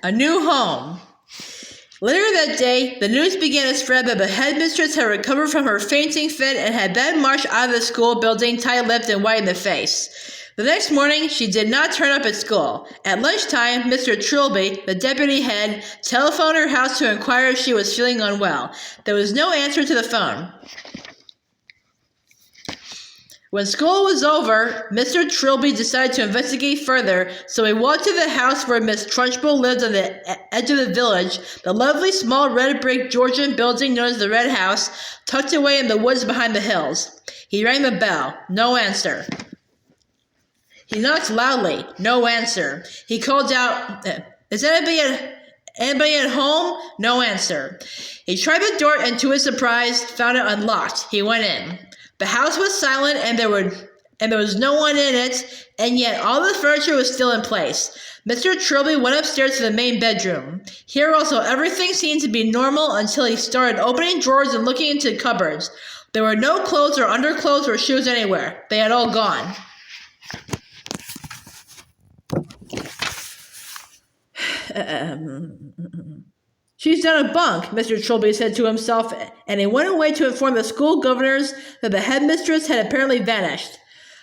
A new home. Later that day, the news began to spread that the headmistress had recovered from her fainting fit and had then marched out of the school building tight-lipped and white in the face. The next morning, she did not turn up at school. At lunchtime, Mr. Trilby, the deputy head, telephoned her house to inquire if she was feeling unwell. There was no answer to the phone. When school was over, Mr. Trilby decided to investigate further, so he walked to the house where Miss Trunchbull lived on the edge of the village, the lovely small red brick Georgian building known as the Red House, tucked away in the woods behind the hills. He rang the bell. No answer. He knocked loudly. No answer. He called out, "Is anybody at home?" No answer. He tried the door and, to his surprise, found it unlocked. He went in. The house was silent and there was no one in it, and yet all the furniture was still in place. Mr. Trilby went upstairs to the main bedroom. Here also everything seemed to be normal until he started opening drawers and looking into cupboards. There were no clothes or underclothes or shoes anywhere. They had all gone. "She's done a bunk," Mr. Trilby said to himself, and he went away to inform the school governors that the headmistress had apparently vanished.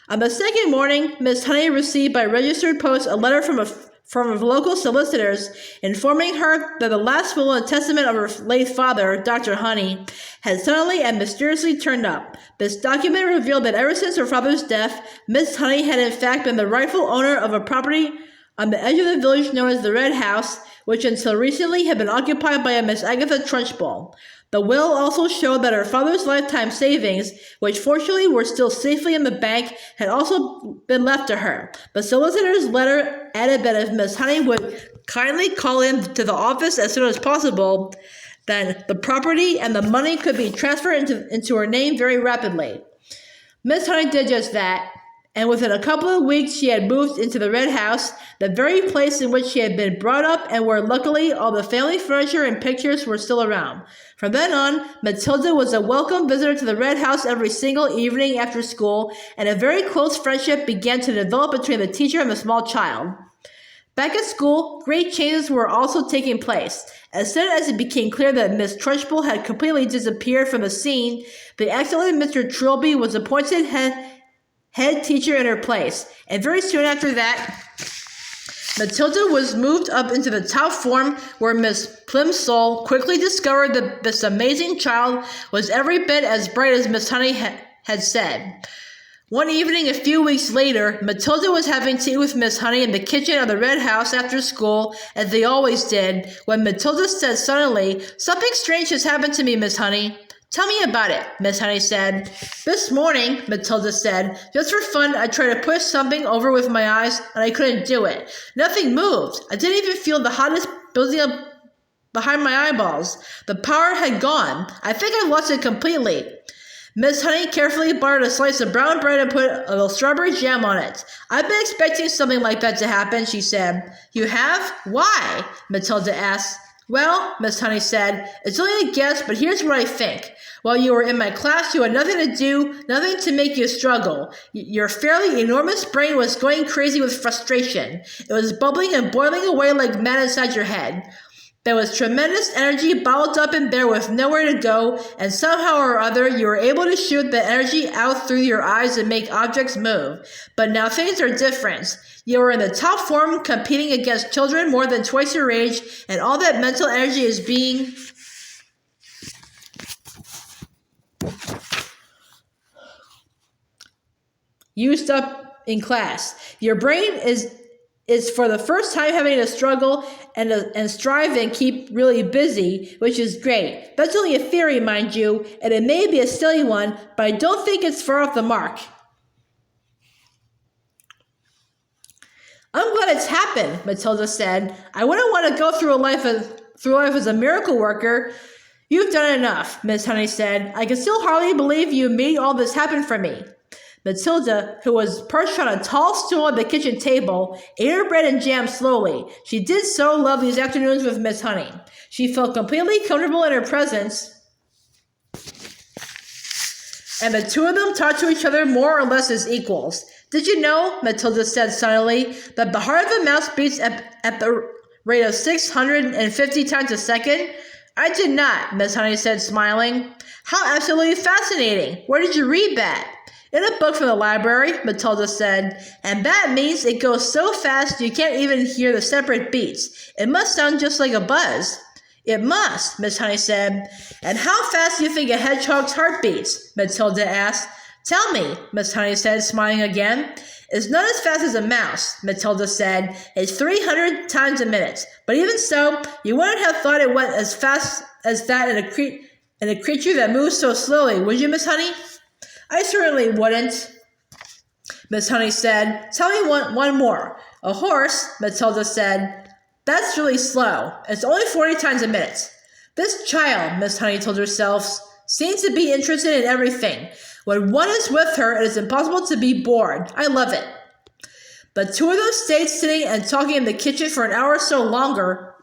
On the second morning, Miss Honey received by registered post a letter from local solicitors informing her that the last will and testament of her late father, Dr. Honey, had suddenly and mysteriously turned up. This document revealed that ever since her father's death, Miss Honey had in fact been the rightful owner of a property on the edge of the village known as the Red House, which until recently had been occupied by a Miss Agatha Trunchbull. The will also showed that her father's lifetime savings, which fortunately were still safely in the bank, had also been left to her. The solicitor's letter added that if Miss Honey would kindly call in to the office as soon as possible, then the property and the money could be transferred into her name very rapidly. Miss Honey did just that, and within a couple of weeks she had moved into the Red House, the very place in which she had been brought up and where luckily all the family furniture and pictures were still around. From then on, Matilda was a welcome visitor to the Red House every single evening after school, and a very close friendship began to develop between the teacher and the small child. Back at school, great changes were also taking place. As soon as it became clear that Miss Trunchbull had completely disappeared from the scene, the excellent Mr. Trilby was appointed head teacher in her place, and very soon after that, Matilda was moved up into the top form, where Miss Plimsoll quickly discovered that this amazing child was every bit as bright as Miss Honey had said. One evening a few weeks later, Matilda was having tea with Miss Honey in the kitchen of the Red House after school, as they always did, when Matilda said suddenly, "Something strange has happened to me, Miss Honey." "Tell me about it," Miss Honey said. "This morning," Matilda said, "just for fun, I tried to push something over with my eyes, and I couldn't do it. Nothing moved. I didn't even feel the hotness building up behind my eyeballs. The power had gone. I think I lost it completely." Miss Honey carefully buttered a slice of brown bread and put a little strawberry jam on it. "I've been expecting something like that to happen," she said. "You have? Why?" Matilda asked. "Well," Miss Honey said, "it's only a guess, but here's what I think. While you were in my class, you had nothing to do, nothing to make you struggle. Your fairly enormous brain was going crazy with frustration. It was bubbling and boiling away like mad inside your head. There was tremendous energy bottled up in there with nowhere to go, and somehow or other you were able to shoot the energy out through your eyes and make objects move. But now things are different. You are in the top form, competing against children more than twice your age, and all that mental energy is being used up in class. Your brain is for the first time having to struggle and strive and keep really busy, which is great. That's only a theory, mind you, and it may be a silly one, but I don't think it's far off the mark." "I'm glad it's happened," Matilda said. "I wouldn't want to go through life as a miracle worker." "You've done enough," Miss Honey said. "I can still hardly believe you made all this happen for me." Matilda, who was perched on a tall stool at the kitchen table, ate her bread and jam slowly. She did so love these afternoons with Miss Honey. She felt completely comfortable in her presence, and the two of them talked to each other more or less as equals. "Did you know," Matilda said suddenly, "that the heart of a mouse beats at the rate of 650 times a second? I did not, Miss Honey said, smiling. How absolutely fascinating. Where did you read that? In a book from the library, Matilda said, and that means it goes so fast you can't even hear the separate beats. It must sound just like a buzz. It must, Miss Honey said. And how fast do you think a hedgehog's heart beats? Matilda asked. Tell me, Miss Honey said, smiling again. It's not as fast as a mouse, Matilda said. It's 300 times a minute. But even so, you wouldn't have thought it went as fast as that in a creature that moves so slowly, would you, Miss Honey? I certainly wouldn't, Miss Honey said. Tell me one more. A horse, Matilda said. That's really slow. It's only 40 times a minute. This child, Miss Honey told herself, seems to be interested in everything. When one is with her, it is impossible to be bored. I love it. But two of them stayed sitting and talking in the kitchen for an hour or so longer.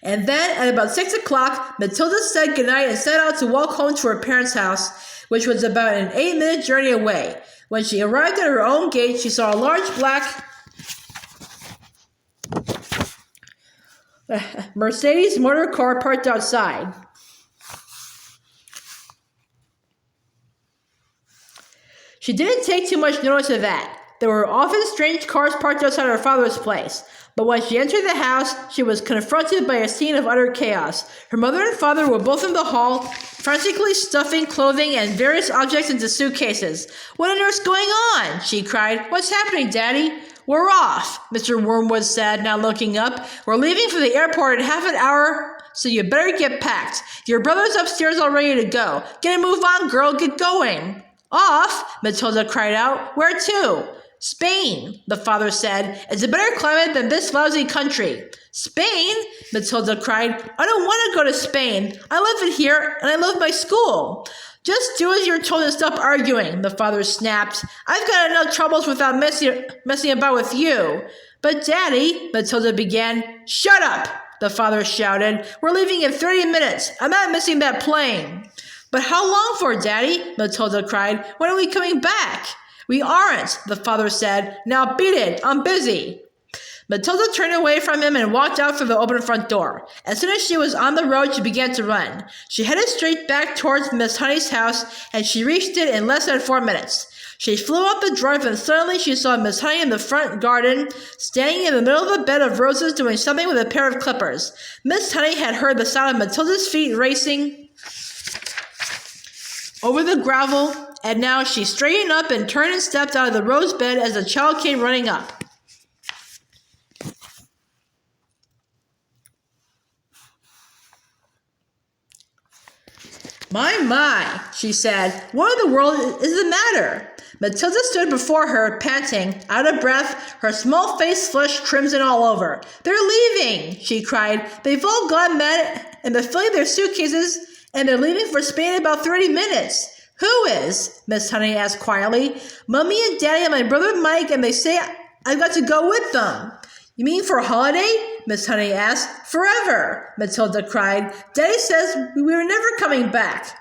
And then, at about 6 o'clock, Matilda said goodnight and set out to walk home to her parents' house, which was about an 8-minute journey away. When she arrived at her own gate, she saw a large black Mercedes motor car parked outside. She didn't take too much notice of that. There were often strange cars parked outside her father's place. But when she entered the house, she was confronted by a scene of utter chaos. Her mother and father were both in the hall, frantically stuffing clothing and various objects into suitcases. What on earth's going on? She cried. What's happening, Daddy? We're off, Mr. Wormwood said, now looking up. We're leaving for the airport in half an hour, so you better get packed. Your brother's upstairs all ready to go. Get a move on, girl. Get going. Off? Matilda cried out. Where to? Spain, the father said. It's a better climate than this lousy country. Spain? Matilda cried. I don't want to go to Spain. I love it here, and I love my school. Just do as you're told and stop arguing, the father snapped. I've got enough troubles without messing about with you. But Daddy, Matilda began. Shut up, the father shouted. We're leaving in 30 minutes. I'm not missing that plane. But how long for, Daddy? Matilda cried. When are we coming back? We aren't, the father said. Now beat it. I'm busy. Matilda turned away from him and walked out through the open front door. As soon as she was on the road, she began to run. She headed straight back towards Miss Honey's house, and she reached it in less than 4 minutes. She flew up the drive, and suddenly she saw Miss Honey in the front garden, standing in the middle of a bed of roses doing something with a pair of clippers. Miss Honey had heard the sound of Matilda's feet racing over the gravel, and now she straightened up and turned and stepped out of the rose bed as the child came running up. My, she said. What in the world is the matter? Matilda stood before her, panting, out of breath, her small face flushed crimson all over. They're leaving, she cried. They've all gone mad and they're filling their suitcases, and they're leaving for Spain in about 30 minutes. Who is? Miss Honey asked quietly. Mummy and Daddy and my brother Mike, and they say I've got to go with them. You mean for a holiday? Miss Honey asked. Forever, Matilda cried. Daddy says we were never coming back.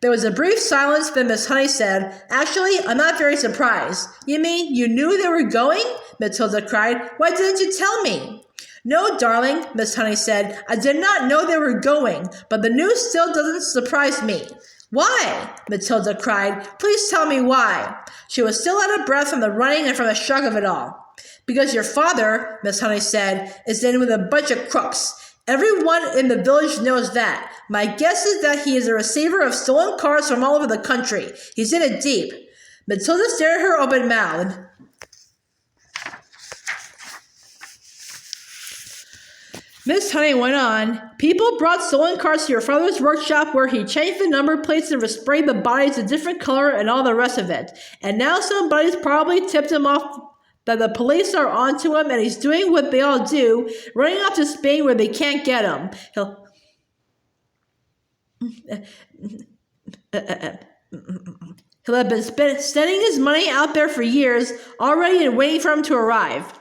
There was a brief silence, then Miss Honey said, Actually, I'm not very surprised. You mean you knew they were going? Matilda cried. Why didn't you tell me? No, darling, Miss Honey said. I did not know they were going, but the news still doesn't surprise me. Why? Matilda cried. Please tell me why. She was still out of breath from the running and from the shock of it all. Because your father, Miss Honey said, is in with a bunch of crooks. Everyone in the village knows that. My guess is that he is a receiver of stolen cars from all over the country. He's in it deep. Matilda stared at her open-mouthed. Miss Honey went on. People brought stolen cars to your father's workshop where he changed the number plates and sprayed the bodies a different color and all the rest of it. And now somebody's probably tipped him off that the police are onto him, and he's doing what they all do, running off to Spain where they can't get him. He'll have been spending his money out there for years already and waiting for him to arrive.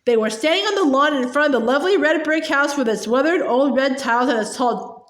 They were standing on the lawn in front of the lovely red brick house with its weathered old red tiles and its tall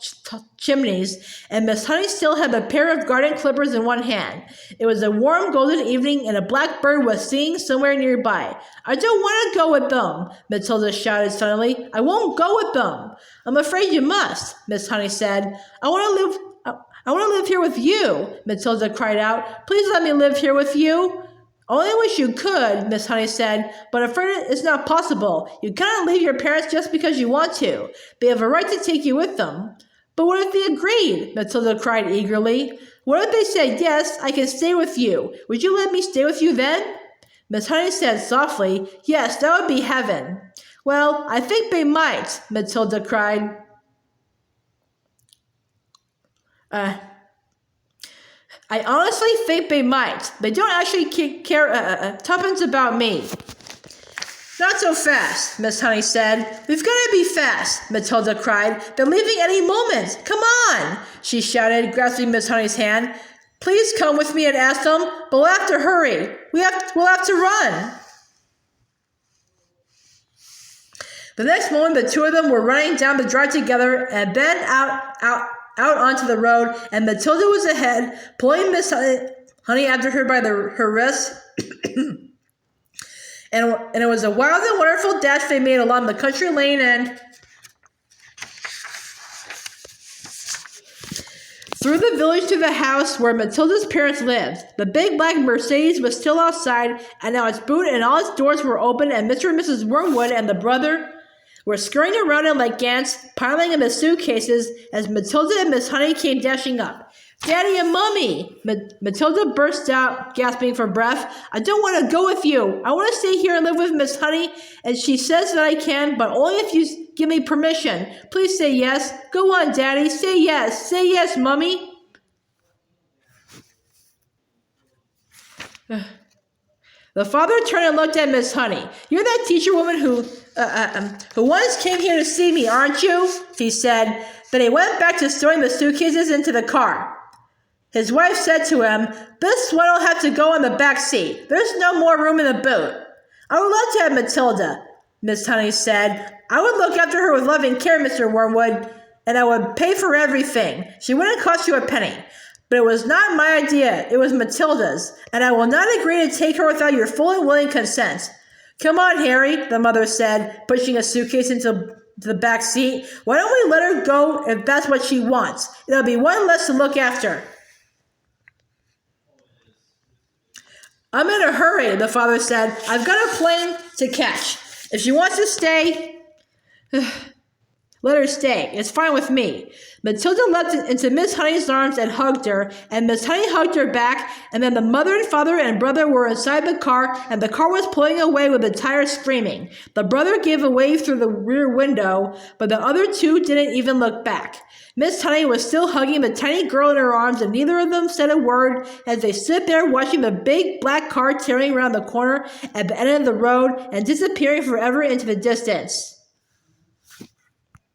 chimneys, and Miss Honey still had a pair of garden clippers in one hand. It was a warm golden evening, and a blackbird was singing somewhere nearby. I don't want to go with them, Matilda shouted suddenly. I won't go with them. I'm afraid you must, Miss Honey said. I want to live here with you, Matilda cried out. Please let me live here with you. Only wish you could, Miss Honey said, but I'm afraid it's not possible. You cannot leave your parents just because you want to. They have a right to take you with them. But what if they agreed? Matilda cried eagerly. What if they said, yes, I can stay with you? Would you let me stay with you then? Miss Honey said softly, yes, that would be heaven. Well, I think they might, Matilda cried. I honestly think they might. They don't actually care tuppence about me. Not so fast, Miss Honey said. We've got to be fast, Matilda cried. They're leaving any moment. Come on, she shouted, grasping Miss Honey's hand. Please come with me and ask them, but we'll have to hurry. We'll have to run. The next moment, the two of them were running down the drive together and then out onto the road, and Matilda was ahead, pulling Miss Honey after her by her wrist. and it was a wild and wonderful dash they made along the country lane and through the village to the house where Matilda's parents lived. The big black Mercedes was still outside, and now its boot and all its doors were open, and Mr. and Mrs. Wormwood and the brother were scurrying around it like ants, piling in the suitcases as Matilda and Miss Honey came dashing up. Daddy and Mummy! Matilda burst out, gasping for breath. I don't want to go with you. I want to stay here and live with Miss Honey, and she says that I can, but only if you give me permission. Please say yes. Go on, Daddy. Say yes. Say yes, Mummy. The father turned and looked at Miss Honey. You're that teacher woman who once came here to see me, aren't you? He said. Then he went back to stowing the suitcases into the car. His wife said to him, this one will have to go in the back seat. There's no more room in the boot. I would love to have Matilda, Miss Honey said. I would look after her with loving care, Mr. Wormwood, and I would pay for everything. She wouldn't cost you a penny. But it was not my idea. It was Matilda's, and I will not agree to take her without your full and willing consent. Come on, Harry, the mother said, pushing a suitcase into the back seat. Why don't we let her go if that's what she wants? It'll be one less to look after. I'm in a hurry, the father said. I've got a plane to catch. If she wants to stay, let her stay. It's fine with me. Matilda leapt into Miss Honey's arms and hugged her, and Miss Honey hugged her back, and then the mother and father and brother were inside the car, and the car was pulling away with the tires screaming. The brother gave a wave through the rear window, but the other two didn't even look back. Miss Honey was still hugging the tiny girl in her arms, and neither of them said a word as they stood there watching the big black car tearing around the corner at the end of the road and disappearing forever into the distance.